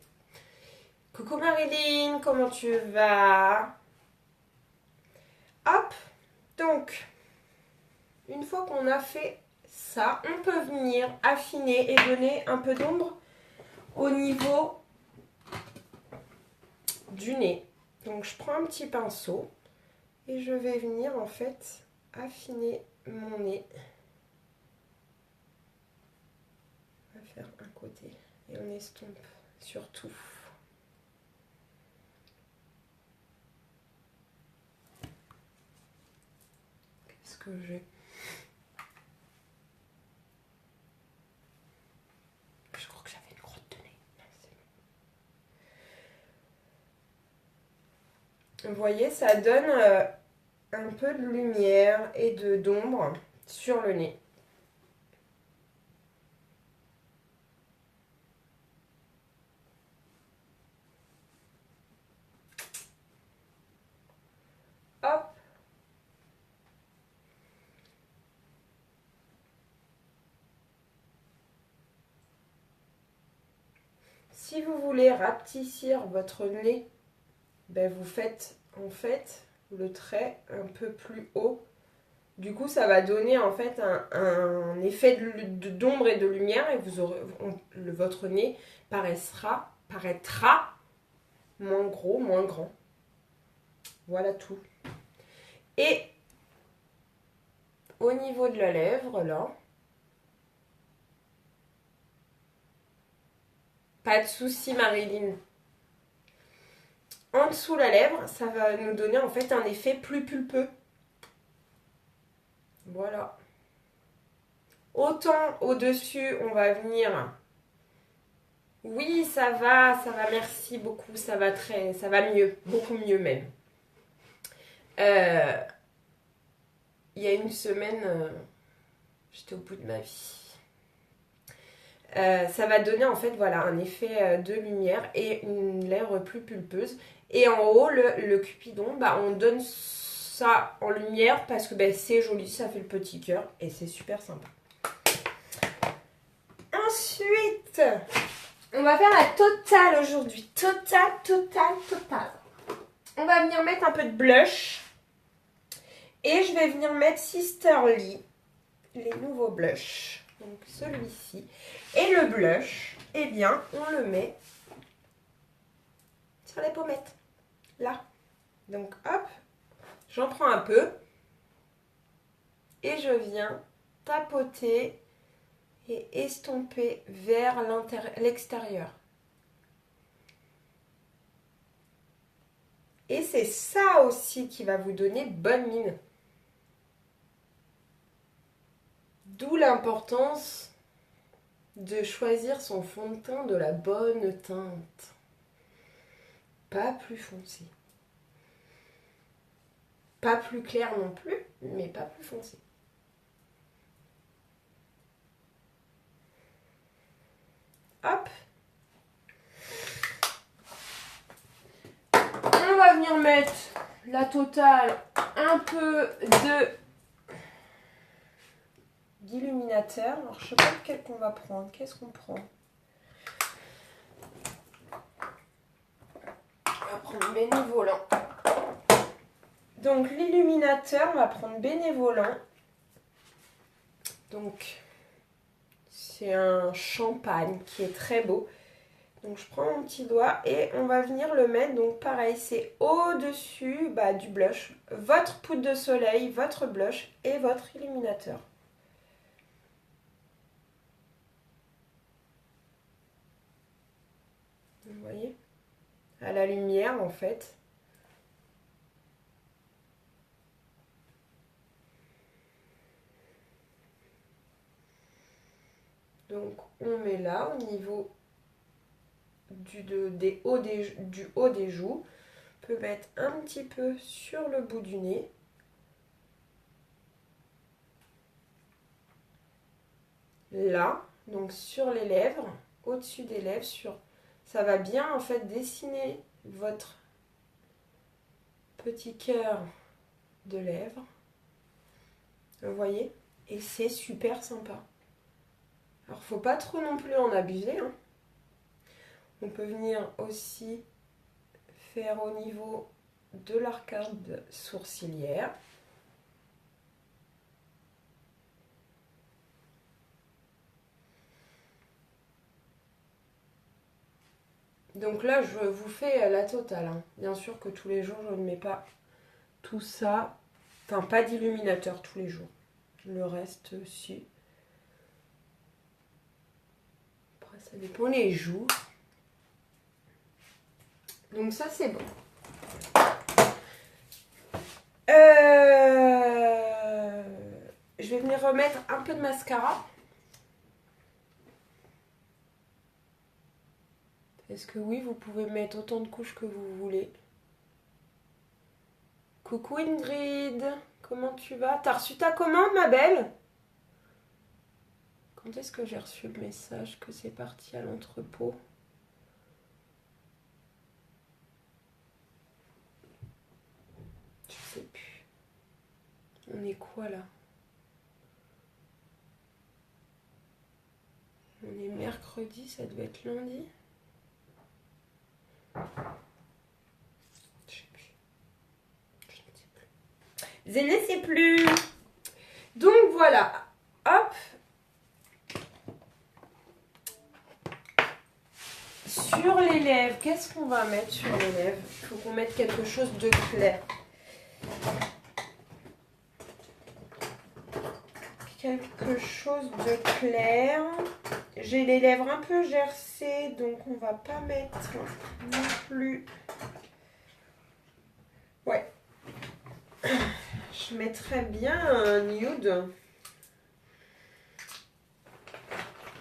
Coucou Marilyn, comment tu vas? Hop, donc, une fois qu'on a fait ça, on peut venir affiner et donner un peu d'ombre au niveau du nez. Donc je prends un petit pinceau et je vais venir en fait affiner mon nez. On va faire un côté et on estompe sur tout. Qu'est-ce que j'ai? Je crois que j'avais une crotte de nez. Vous voyez, ça donne un peu de lumière et d'ombre sur le nez. Hop. Si vous voulez rapetissir votre nez, ben vous faites en fait le trait un peu plus haut. Du coup, ça va donner en fait un effet d'ombre et de lumière et vous aurez, votre nez paraîtra moins gros, moins grand. Voilà tout. Et au niveau de la lèvre, là, pas de souci Marilyn. En dessous la lèvre, ça va nous donner en fait un effet plus pulpeux. Voilà. Autant au-dessus, on va venir... Oui, ça va, merci beaucoup, ça va mieux, beaucoup mieux même. Il y a une semaine, j'étais au bout de ma vie. Ça va donner en fait voilà un effet de lumière et une lèvre plus pulpeuse. Et en haut, le cupidon, bah, on donne ça en lumière parce que bah, c'est joli, ça fait le petit cœur et c'est super sympa. Ensuite, on va faire la totale aujourd'hui. Totale. On va venir mettre un peu de blush. Et je vais venir mettre Sisterly, les nouveaux blushs. Donc celui-ci. Et le blush, eh bien, on le met sur les pommettes. Là. Donc hop, j'en prends un peu et je viens tapoter et estomper vers l'extérieur. Et c'est ça aussi qui va vous donner bonne mine. D'où l'importance de choisir son fond de teint de la bonne teinte. Pas plus foncé. Pas plus clair non plus, mais pas plus foncé. Hop. On va venir mettre la totale un peu d'illuminateur. Alors je sais pas lequel qu'on va prendre. Qu'est-ce qu'on prend? On va prendre bénévolant. Donc l'illuminateur, on va prendre bénévolant. Donc c'est un champagne qui est très beau. Donc je prends mon petit doigt et on va venir le mettre. Donc pareil, c'est au-dessus du blush. Votre poudre de soleil, votre blush et votre illuminateur. Vous voyez? À la lumière en fait. Donc on met là au niveau du haut des joues. On peut mettre un petit peu sur le bout du nez. Là, donc sur les lèvres, au-dessus des lèvres, ça va bien en fait dessiner votre petit cœur de lèvres. Vous voyez? Et c'est super sympa. Alors faut pas trop non plus en abuser, hein. On peut venir aussi faire au niveau de l'arcade sourcilière. Donc là, je vous fais la totale, hein. Bien sûr que tous les jours, je ne mets pas tout ça. Enfin, pas d'illuminateur tous les jours. Le reste, si. Après, ça dépend les jours. Donc ça, c'est bon. Je vais venir remettre un peu de mascara. Est-ce que oui, vous pouvez mettre autant de couches que vous voulez. Coucou Ingrid, comment tu vas? T'as reçu ta commande, ma belle? Quand est-ce que j'ai reçu le message que c'est parti à l'entrepôt? Je sais plus. On est quoi là? On est mercredi, ça devait être lundi. Je sais plus. Je ne sais plus. Je ne sais plus. Donc voilà. Hop. Sur les lèvres, qu'est-ce qu'on va mettre sur les lèvres? Il faut qu'on mette quelque chose de clair. Quelque chose de clair. J'ai les lèvres un peu gercées, donc on va pas mettre non plus. Ouais. Je mettrais bien un nude.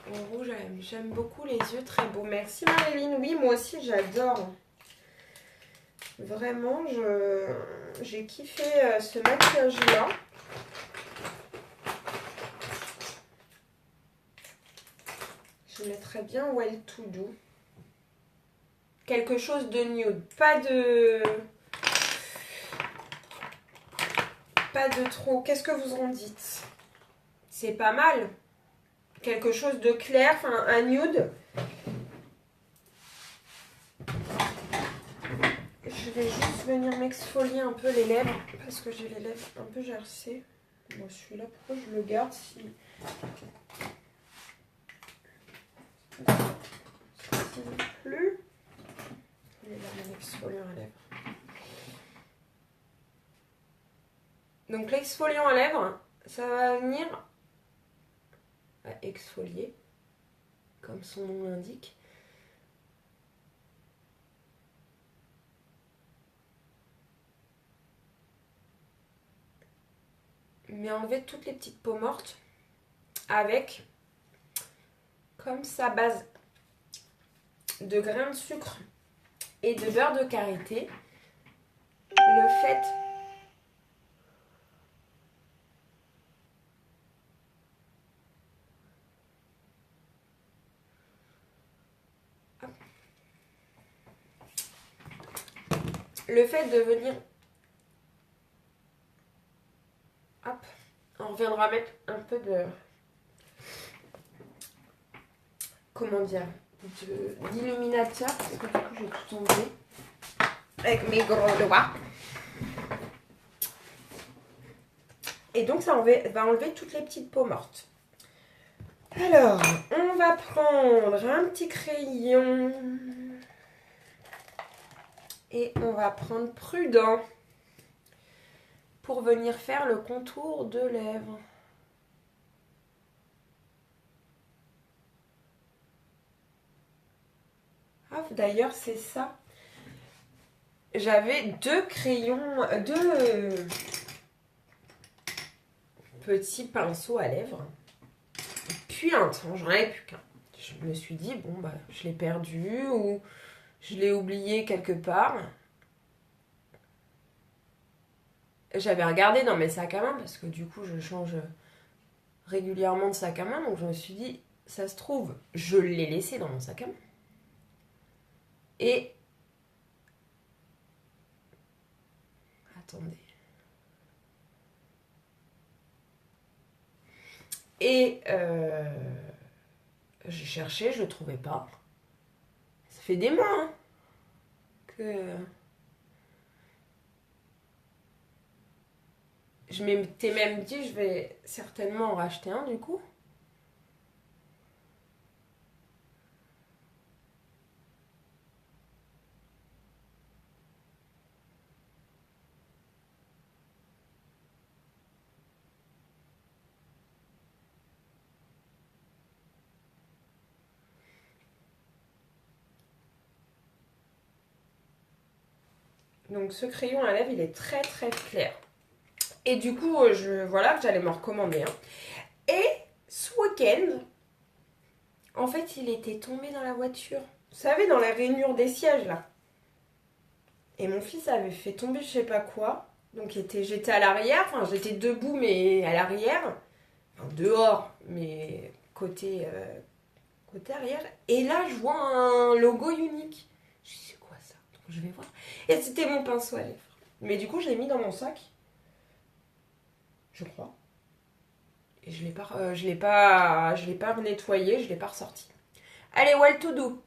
En rouge, j'aime beaucoup les yeux très beaux. Merci Marilyn. Oui, moi aussi, j'adore. Vraiment, j'ai kiffé ce maquillage-là. Je mettrais bien Well To Do. Quelque chose de nude. Pas de trop. Qu'est-ce que vous en dites? C'est pas mal. Quelque chose de clair, enfin un nude. Je vais juste venir m'exfolier un peu les lèvres parce que j'ai les lèvres un peu gercées. Bon, celui-là, pourquoi je le garde si... plus. Je vais venir m'exfolier à lèvres. Donc l'exfoliant à lèvres, ça va venir exfolier, comme son nom l'indique. Mais enlever toutes les petites peaux mortes avec comme sa base de grains de sucre et de beurre de karité. Le fait de venir, hop, on reviendra mettre un peu de, comment dire, d'illuminateur, parce que du coup je vais tout enlever avec mes gros doigts. Et donc ça va enlever toutes les petites peaux mortes. Alors, on va prendre un petit crayon et on va prendre Prudent pour venir faire le contour de lèvres. Ah, d'ailleurs, c'est ça. J'avais deux petits pinceaux à lèvres. Puis un temps, j'en avais plus qu'un. Je me suis dit, bon, bah, je l'ai perdu ou je l'ai oublié quelque part. J'avais regardé dans mes sacs à main parce que du coup, je change régulièrement de sac à main. Donc, je me suis dit, ça se trouve, je l'ai laissé dans mon sac à main. Et... Attendez. Et j'ai cherché, je le trouvais pas. Ça fait des mois hein, que je m'étais même dit je vais certainement en racheter un du coup. Donc ce crayon à lèvres il est très très clair. Et du coup voilà que j'allais m'en recommander un. Et ce week-end, en fait il était tombé dans la voiture. Vous savez dans la rainure des sièges là. Et mon fils avait fait tomber je sais pas quoi. Donc j'étais à l'arrière, enfin j'étais debout mais à l'arrière. Enfin, dehors, mais côté arrière. Et là, je vois un logo unique. Je dis, c'est quoi ça? Donc, je vais voir. Et c'était mon pinceau à lèvres. Mais du coup, je l'ai mis dans mon sac. Je crois. Et je l'ai pas nettoyé, je l'ai pas ressorti. Allez, well to do.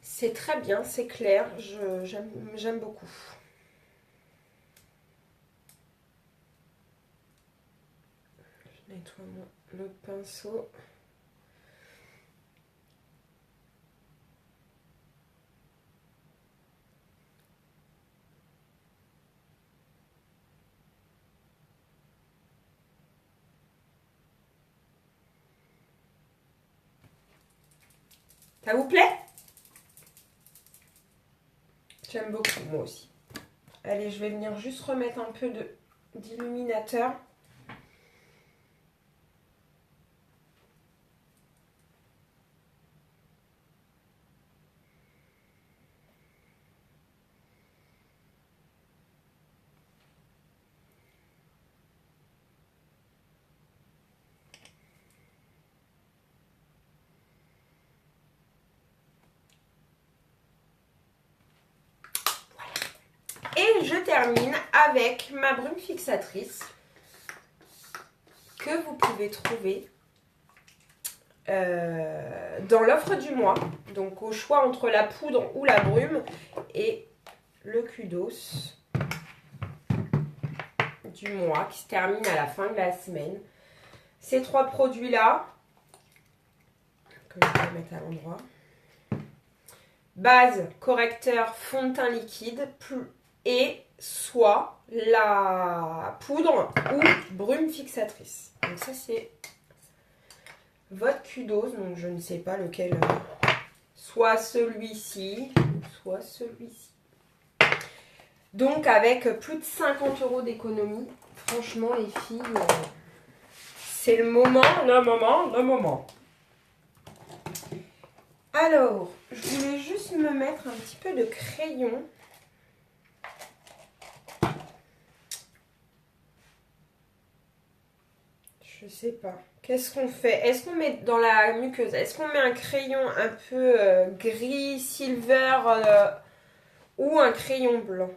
C'est très bien, c'est clair. J'aime beaucoup. Je nettoie le pinceau. Ça vous plaît? J'aime beaucoup, moi aussi. Allez, je vais venir juste remettre un peu d'illuminateur. je termine avec ma brume fixatrice que vous pouvez trouver dans l'offre du mois. Donc au choix entre la poudre ou la brume. Et le kudos du mois qui se termine à la fin de la semaine. Ces 3 produits-là, que je vais mettre à l'endroit. Base, correcteur, fond de teint liquide et soit la poudre ou brume fixatrice. Donc ça c'est votre kudos, donc je ne sais pas lequel, soit celui-ci, soit celui-ci. Donc avec plus de 50 € d'économie, franchement les filles, c'est le moment. Alors, je voulais juste me mettre un petit peu de crayon. Je sais pas. Qu'est-ce qu'on fait? Est-ce qu'on met dans la muqueuse? Est-ce qu'on met un crayon un peu gris, silver ou un crayon blanc?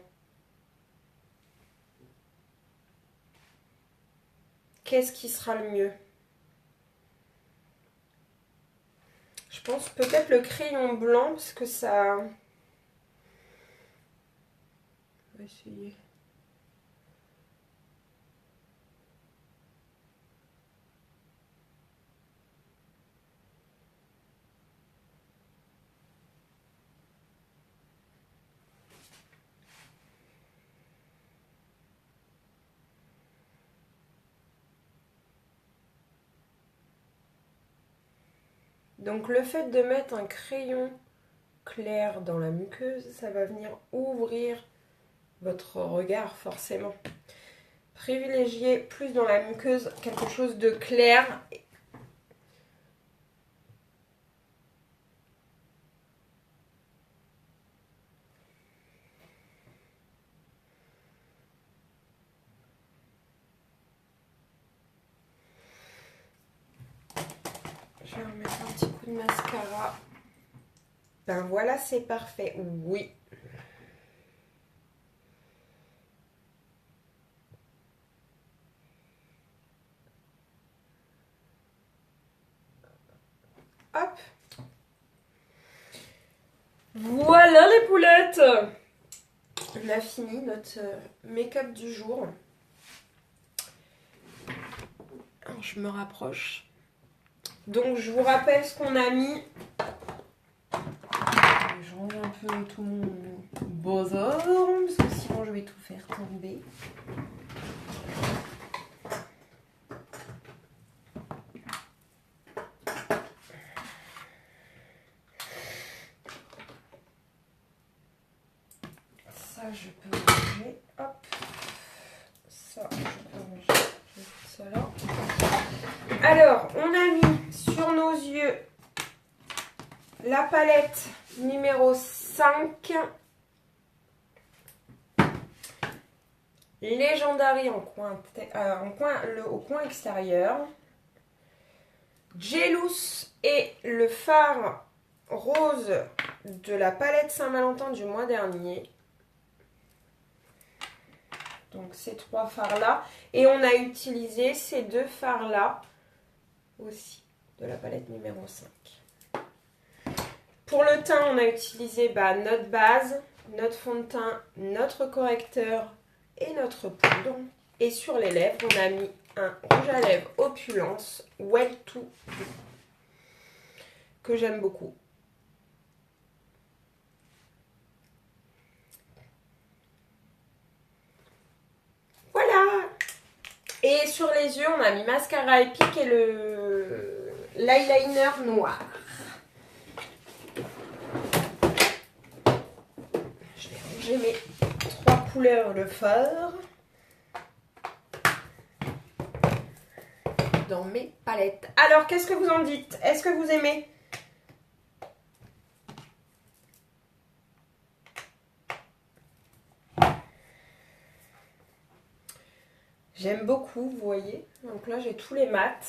Qu'est-ce qui sera le mieux? Je pense peut-être le crayon blanc parce que ça... On va essayer. Donc le fait de mettre un crayon clair dans la muqueuse, ça va venir ouvrir votre regard forcément. Privilégiez plus dans la muqueuse quelque chose de clair. Je vais remettre un petit coup de mascara. Ben voilà, c'est parfait. Oui. Hop. Voilà les poulettes. On a fini notre make-up du jour. Alors, je me rapproche. Donc je vous rappelle ce qu'on a mis. Je range un peu tout mon bazar parce que sinon je vais tout faire tomber. Ça je peux ranger. Hop. Ça je peux ranger. Je vais foutre ça là. Alors on a mis sur nos yeux la palette numéro 5. Legendary au coin extérieur. Jealous et le fard rose de la palette Saint-Valentin du mois dernier. Donc ces 3 fards là. Et on a utilisé ces 2 fards là aussi de la palette numéro 5. Pour le teint, on a utilisé notre base, notre fond de teint, notre correcteur et notre poudre. Et sur les lèvres, on a mis un rouge à lèvres Opulence Well To Do que j'aime beaucoup. Voilà. Et sur les yeux, on a mis mascara épique et l'eyeliner noir. Je vais ranger mes 3 couleurs de fard dans mes palettes. Alors, qu'est-ce que vous en dites? Est-ce que vous aimez? J'aime beaucoup, vous voyez. Donc là, j'ai tous les mats.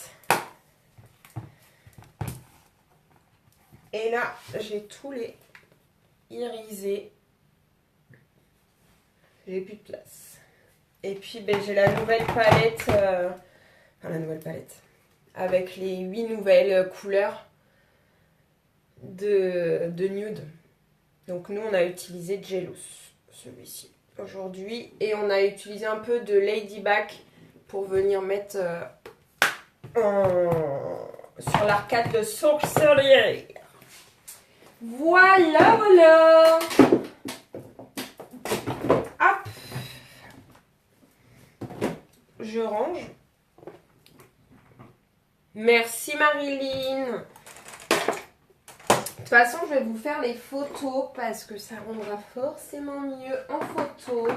Et là, j'ai tous les irisés. J'ai plus de place. Et puis ben, j'ai la nouvelle palette. Enfin la nouvelle palette. Avec les 8 nouvelles couleurs de nude. Donc nous on a utilisé Jealous, celui-ci, aujourd'hui. Et on a utilisé un peu de Ladybug pour venir mettre sur l'arcade de sorcellerie. Voilà, voilà. Hop. Je range. Merci Marilyn. De toute façon, je vais vous faire les photos parce que ça rendra forcément mieux en photo.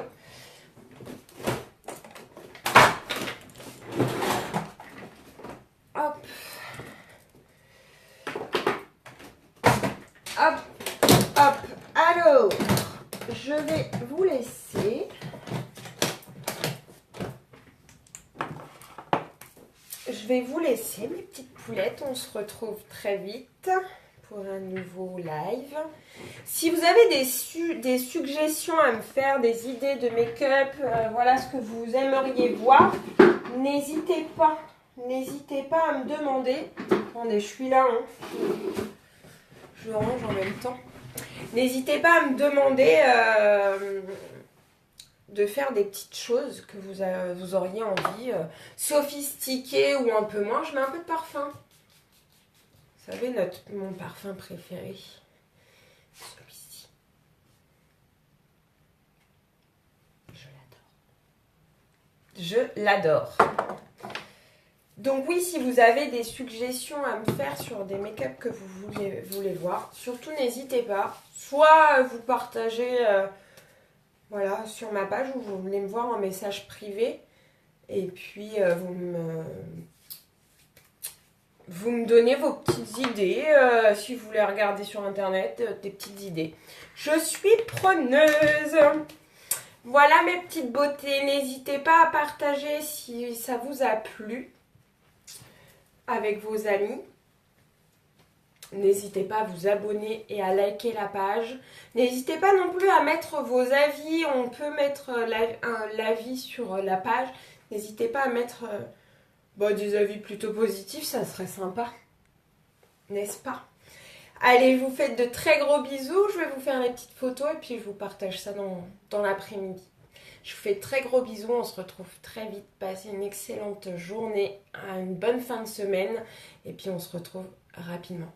Hop. Hop. Hop. Alors, je vais vous laisser. Je vais vous laisser, mes petites poulettes. On se retrouve très vite pour un nouveau live. Si vous avez des suggestions à me faire, des idées de make-up, voilà ce que vous aimeriez voir, n'hésitez pas. N'hésitez pas à me demander. Attendez, je suis là. Hein. Je range en même temps. N'hésitez pas à me demander de faire des petites choses que vous auriez envie, sophistiquées ou un peu moins. Je mets un peu de parfum. Vous savez, mon parfum préféré, celui-ci. Je l'adore. Donc oui, si vous avez des suggestions à me faire sur des make-up que vous voulez voir, surtout n'hésitez pas. Soit vous partagez voilà, sur ma page ou vous voulez me voir en message privé. Et puis vous me donnez vos petites idées, si vous voulez regarder sur internet, des petites idées. Je suis preneuse. Voilà mes petites beautés. N'hésitez pas à partager si ça vous a plu avec vos amis. N'hésitez pas à vous abonner et à liker la page. N'hésitez pas non plus à mettre vos avis. On peut mettre l'avis sur la page. N'hésitez pas à mettre des avis plutôt positifs, ça serait sympa. N'est-ce pas? Allez, je vous fais de très gros bisous. Je vais vous faire les petites photos et puis je vous partage ça dans l'après-midi. Je vous fais de très gros bisous. On se retrouve très vite. Passez une excellente journée, une bonne fin de semaine. Et puis on se retrouve rapidement.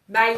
Bye!